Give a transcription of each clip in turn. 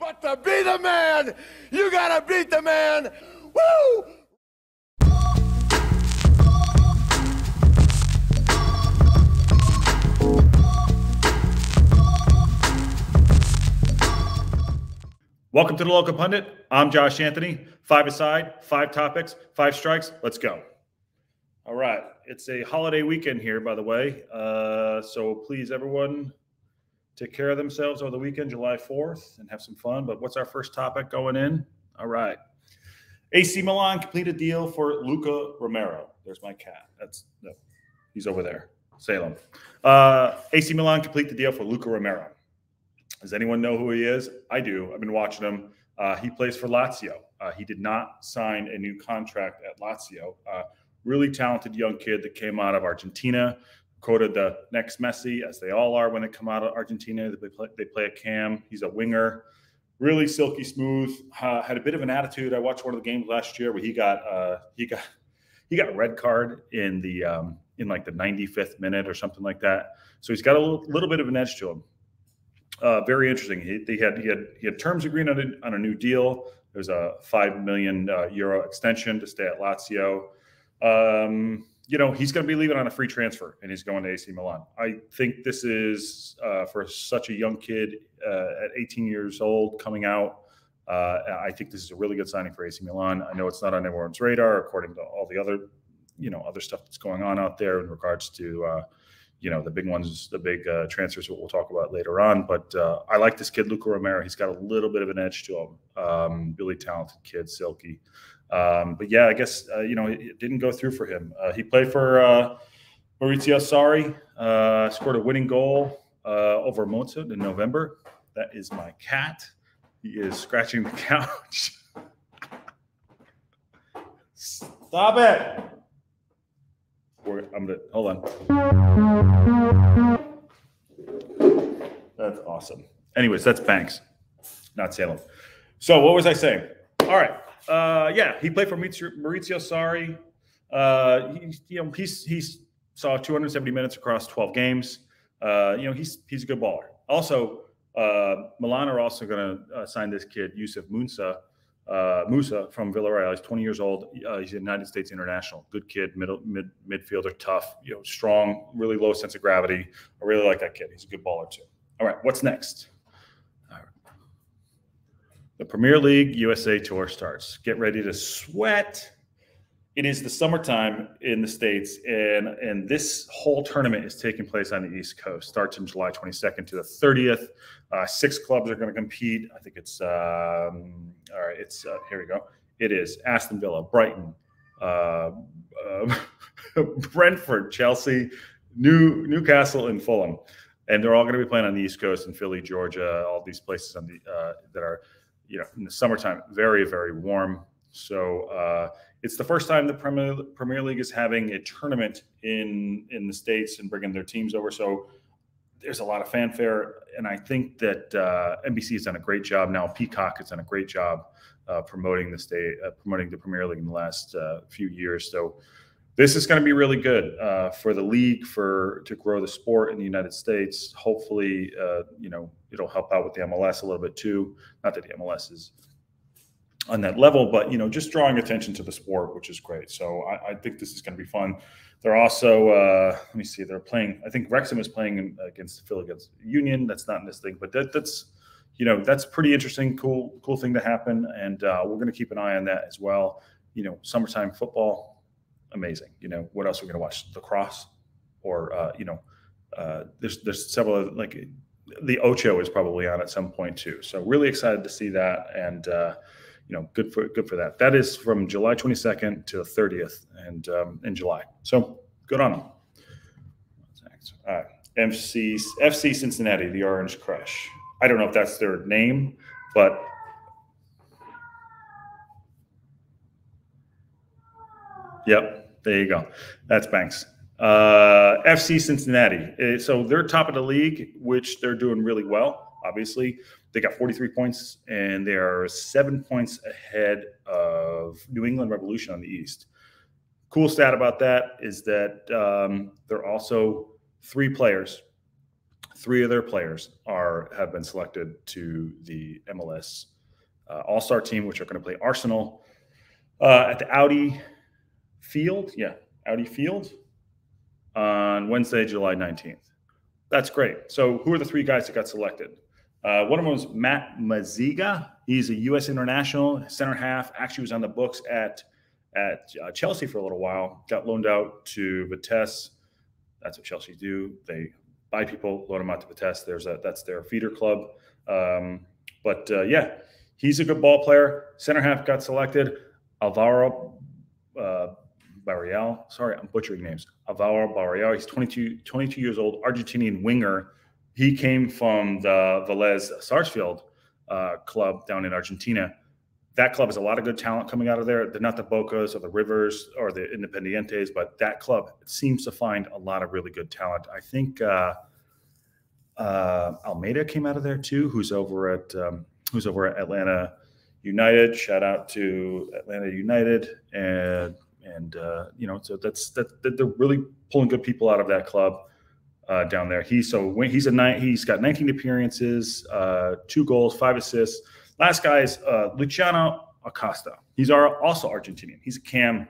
But to be the man, you gotta beat the man. Woo! Welcome to the Local Pundit. I'm Josh Anthony. 5 aside, 5 topics, 5 strikes. Let's go. All right. It's a holiday weekend here, by the way. So please, everyone, take care of themselves over the weekend, July 4th, and have some fun. But what's our first topic going in? All right. AC Milan completed a deal for Luka Romero. There's my cat. He's over there. Salem. AC Milan complete the deal for Luka Romero. Does anyone know who he is? I do. I've been watching him. He plays for Lazio. He did not sign a new contract at Lazio. Really talented young kid that came out of Argentina. Quoted the next Messi, as they all are when they come out of Argentina. They play a cam. He's a winger. Really silky smooth. Had a bit of an attitude. I watched one of the games last year where he got a red card in like the 95th minute or something like that. So he's got a little bit of an edge to him. Very interesting. He had terms agreed on a new deal. There's a €5 million extension to stay at Lazio. He's going to be leaving on a free transfer, and he's going to AC Milan. I think this is for such a young kid at 18 years old coming out. I think this is a really good signing for AC Milan. I know it's not on everyone's radar, according to all the other stuff that's going on out there in regards to the big ones, the big transfers that we'll talk about later on. But I like this kid, Luka Romero. He's got a little bit of an edge to him. Really talented kid, silky. But yeah, I guess, it didn't go through for him. He played for Maurizio Sarri, scored a winning goal over Monza in November. That is my cat. He is scratching the couch. Stop it. Hold on. That's awesome. Anyways, that's Banks, not Salem. So what was I saying? All right. He played for Maurizio Sarri. He saw 270 minutes across 12 games. He's a good baller. Also, Milan are also going to sign this kid, Yusuf Musa from Villarreal. He's 20 years old. He's a United States international. Good kid, midfielder, tough, strong, really low sense of gravity. I really like that kid. He's a good baller too. All right, what's next? All right. The Premier League USA Tour starts. Get ready to sweat. It is the summertime in the States, and this whole tournament is taking place on the East Coast. Starts on July 22nd to the 30th. 6 clubs are going to compete. I think it's all right. It's here we go. It is Aston Villa, Brighton, Brentford, Chelsea, Newcastle, and Fulham, and they're all going to be playing on the East Coast in Philly, Georgia, all these places on the that are in the summertime, very, very warm. So it's the first time the Premier League is having a tournament in the States and bringing their teams over. So there's a lot of fanfare, and I think that NBC has done a great job. Now Peacock has done a great job promoting the Premier League in the last few years. So this is going to be really good for the league to grow the sport in the United States. Hopefully, it'll help out with the MLS a little bit too. Not that the MLS is on that level, but just drawing attention to the sport, which is great. So I think this is going to be fun. They're also let me see, they're playing. I think Wrexham is playing against Philly against Union. That's not in this thing, but that's pretty interesting, cool thing to happen, and we're going to keep an eye on that as well. Summertime football, amazing. What else are we going to watch? Lacrosse, or there's several, like the Ocho is probably on at some point too. So really excited to see that, and good for that. That is from July 22nd to the 30th, and in July. So good on them. What's next? All right. FC Cincinnati, the Orange Crush. I don't know if that's their name, but yep, there you go. That's Banks. FC Cincinnati. So they're top of the league, which they're doing really well, obviously. They got 43 points, and they are 7 points ahead of New England Revolution on the East. Cool stat about that is that there are also 3 3 of their players have been selected to the MLS All-Star team, which are going to play Arsenal at the Audi Field. Yeah, Audi Field on Wednesday, July 19th. That's great. So who are the 3 guys that got selected? One of them was Matt Maziga. He's a U.S. international, center half. Actually was on the books at Chelsea for a little while. Got loaned out to Vitesse. That's what Chelsea do. They buy people, loan them out to Vitesse. That's their feeder club. Yeah, he's a good ball player. Center half got selected. Alvaro Barreal. Sorry, I'm butchering names. Alvaro Barreal. He's 22 years old, Argentinian winger. He came from the Vélez Sarsfield club down in Argentina. That club has a lot of good talent coming out of there. They're not the Bocas or the Rivers or the Independientes, but that club seems to find a lot of really good talent. I think Almeida came out of there too, who's over at Atlanta United. Shout out to Atlanta United, and so they're really pulling good people out of that club down there. He's got 19 appearances, 2 goals, 5 assists. Last guy is Luciano Acosta. He's also Argentinian. He's a cam,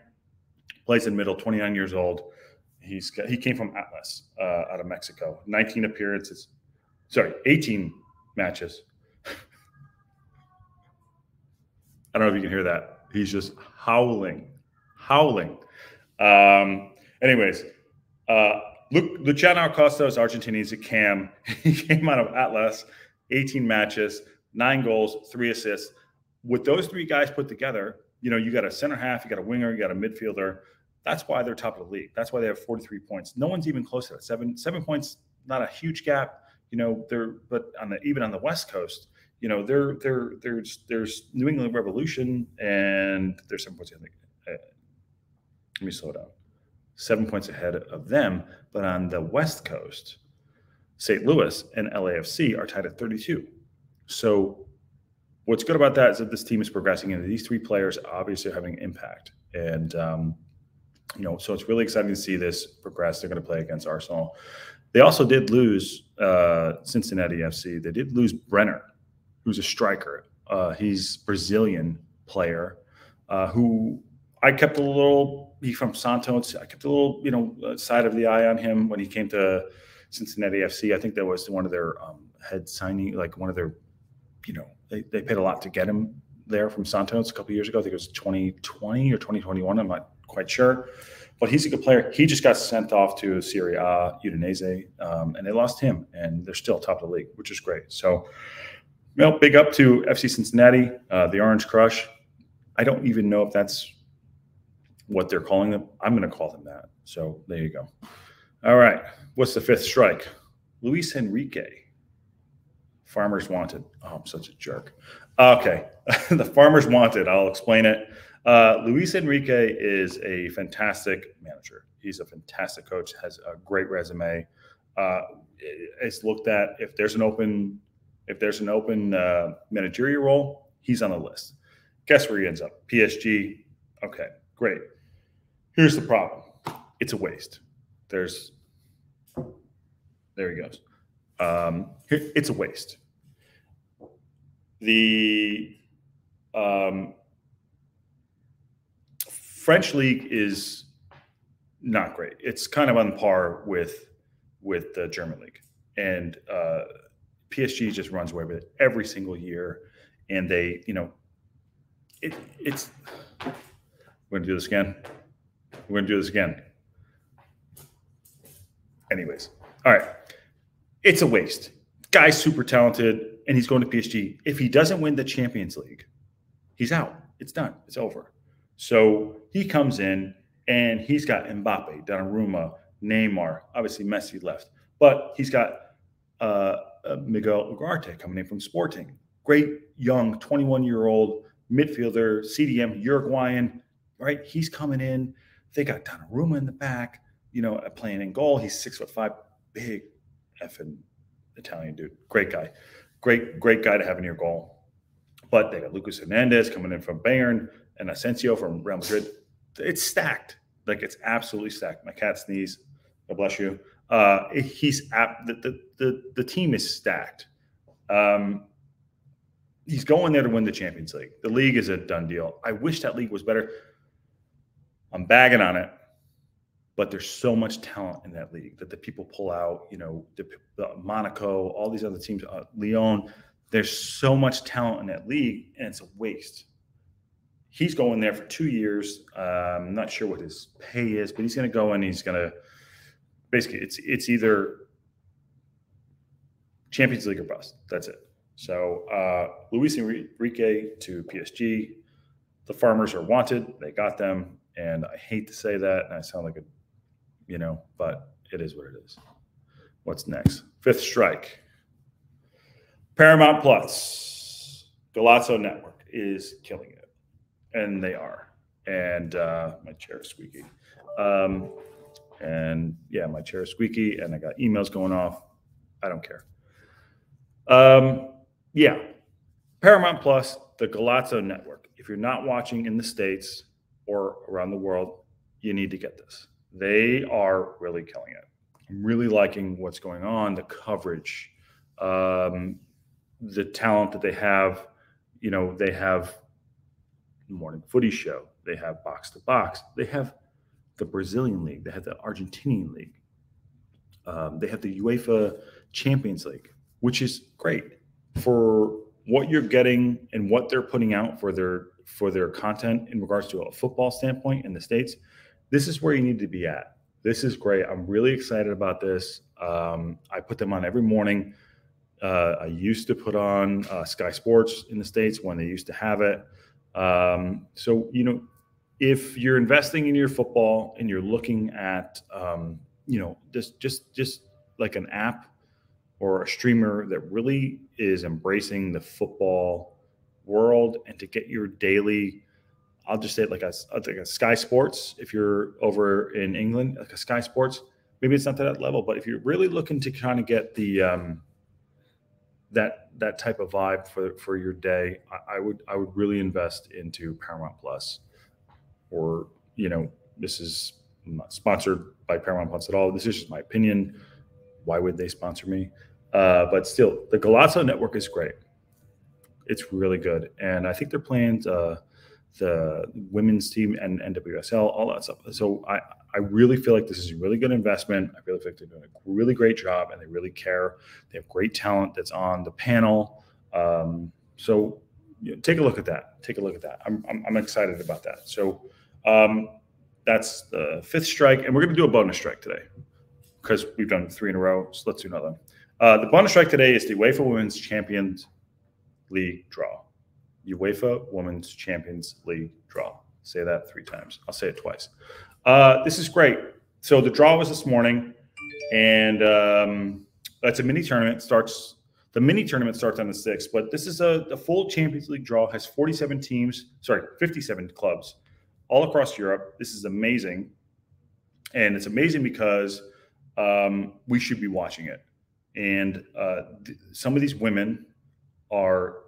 plays in middle, 29 years old. He came from Atlas out of Mexico. 18 matches. I don't know if you can hear that. He's just howling. Anyways, Luciano Acosta is Argentinian. He's a cam. He came out of Atlas, 18 matches, 9 goals, 3 assists. With those 3 guys put together, you got a center half, you got a winger, you got a midfielder. That's why they're top of the league. That's why they have 43 points. No one's even close to that. 7 points, not a huge gap. But even on the West Coast, there's New England Revolution, and there's 7 points. Let me slow down. 7 points ahead of them, but on the West Coast, St. Louis and LAFC are tied at 32. So what's good about that is that this team is progressing, and these 3 players obviously are having an impact. And, so it's really exciting to see this progress. They're going to play against Arsenal. They also did lose Cincinnati FC. They did lose Brenner, who's a striker. He's Brazilian player who I kept a little, he's from Santos. I kept a little, side of the eye on him when he came to Cincinnati FC. I think that was one of their head signing, like one of their, they paid a lot to get him there from Santos a couple of years ago. I think it was 2020 or 2021. I'm not quite sure. But he's a good player. He just got sent off to Serie A, Udinese, and they lost him, and they're still top of the league, which is great. So, big up to FC Cincinnati, the Orange Crush. I don't even know if that's what they're calling them. I'm going to call them that. So there you go. All right. What's the 5th strike? Luis Enrique. Farmers Wanted. Oh, I'm such a jerk. Okay. The Farmers Wanted. I'll explain it. Luis Enrique is a fantastic manager. He's a fantastic coach, has a great resume. It's looked at, if there's an open managerial role, he's on the list. Guess where he ends up? PSG. Okay, great. Here's the problem. It's a waste. There he goes. It's a waste. The French league is not great. It's kind of on par with the German league, and PSG just runs away with it every single year. And they, it's. We're gonna do this again. We're gonna do this again. Anyways, all right. It's a waste. Guy's super talented, and he's going to PSG. If he doesn't win the Champions League, he's out. It's done. It's over. So he comes in, and he's got Mbappe, Donnarumma, Neymar. Obviously, Messi left. But he's got Miguel Ugarte coming in from Sporting. Great young 21-year-old midfielder, CDM, Uruguayan, right? He's coming in. They got Donnarumma in the back, playing in goal. He's 6'5", big effing Italian dude. Great guy. Great guy to have in your goal. But they got Lucas Hernandez coming in from Bayern and Asensio from Real Madrid. It's stacked. Like, it's absolutely stacked. My cat sneezed. God bless you. The team is stacked. He's going there to win the Champions League. The league is a done deal. I wish that league was better. I'm bagging on it, but there's so much talent in that league that the people pull out. The Monaco, all these other teams, Lyon. There's so much talent in that league, and it's a waste. He's going there for 2 years. I'm not sure what his pay is, but he's going to go in. He's going to basically it's either Champions League or bust. That's it. So Luis Enrique to PSG. The farmers are wanted. They got them, and I hate to say that, and I sound like but it is what it is. What's next? Fifth Strike. Paramount Plus, Golazo Network is killing it, and they are. And my chair is squeaky. My chair is squeaky, and I got emails going off. I don't care. Paramount Plus, the Golazo Network. If you're not watching in the States or around the world, you need to get this. They are really killing it. I'm really liking what's going on, the coverage, the talent that they have. They have the Morning Footy Show. They have Box to Box. They have the Brazilian League. They have the Argentinian League. They have the UEFA Champions League, which is great for what you're getting and what they're putting out for their content in regards to a football standpoint in the States. This is where you need to be at. This is great. I'm really excited about this. I put them on every morning. I used to put on Sky Sports in the States when they used to have it. If you're investing in your football and you're looking at, just like an app or a streamer that really is embracing the football world, and to get your daily, I'll just say it like a Sky Sports. If you're over in England, like a Sky Sports, maybe it's not to that level, but if you're really looking to kind of get the that type of vibe for your day, I would really invest into Paramount Plus. Or this is not sponsored by Paramount Plus at all. This is just my opinion. Why would they sponsor me? But still, the Golazo Network is great. It's really good, and I think they're playing the women's team and NWSL, all that stuff. So I really feel like this is a really good investment. I really feel like they're doing a really great job, and they really care. They have great talent that's on the panel. Take a look at that. Take a look at that. I'm excited about that. So that's the Fifth Strike, and we're going to do a bonus strike today because we've done 3 in a row. So let's do another one. The bonus strike today is the UEFA Women's Champions League draw. UEFA Women's Champions League draw. Say that 3 times. I'll say it twice. This is great. So the draw was this morning, and that's a mini tournament. The mini tournament starts on the 6th, but this is a full Champions League draw. Has 57 clubs all across Europe. This is amazing, and it's amazing because we should be watching it. And some of these women are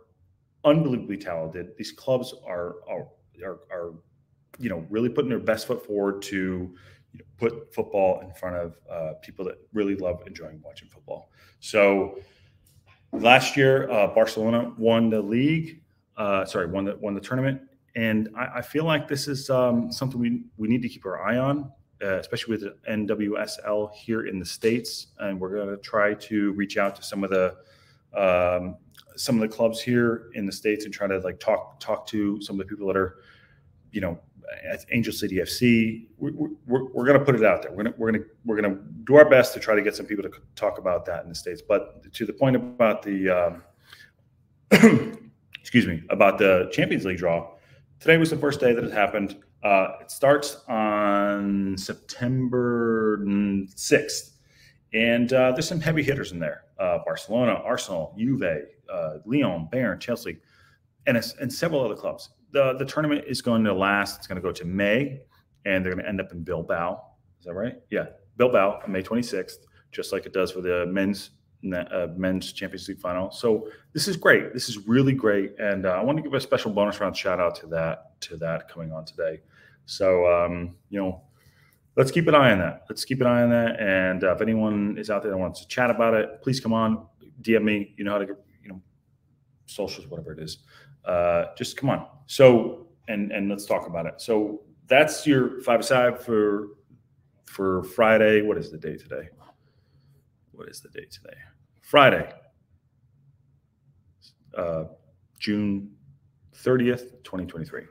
unbelievably talented. These clubs are really putting their best foot forward to put football in front of people that really love enjoying watching football. So last year, Barcelona won the league. Won the tournament, and I feel like this is something we need to keep our eye on, especially with the NWSL here in the States. And we're going to try to reach out to some of the clubs here in the States and try to talk to some of the people that are, at Angel City FC. We're going to put it out there. We're going to do our best to try to get some people to talk about that in the States. But to the point about the about the Champions League draw, today was the first day that it happened. It starts on September 6th, and there's some heavy hitters in there: Barcelona, Arsenal, Juve, Lyon, Bayern, Chelsea, and several other clubs. The tournament is going to last. It's going to go to May, and they're going to end up in Bilbao. Is that right? Yeah, Bilbao on May 26th, just like it does for the men's Champions League final. So this is great. This is really great, and I want to give a special bonus round shout out to that coming on today. So let's keep an eye on that. Let's keep an eye on that. And if anyone is out there that wants to chat about it, please come on, DM me. You know how to get, socials, whatever it is. Just come on. So, and let's talk about it. So that's your 5-a-side for Friday. What is the day today? Friday, June 30th, 2023.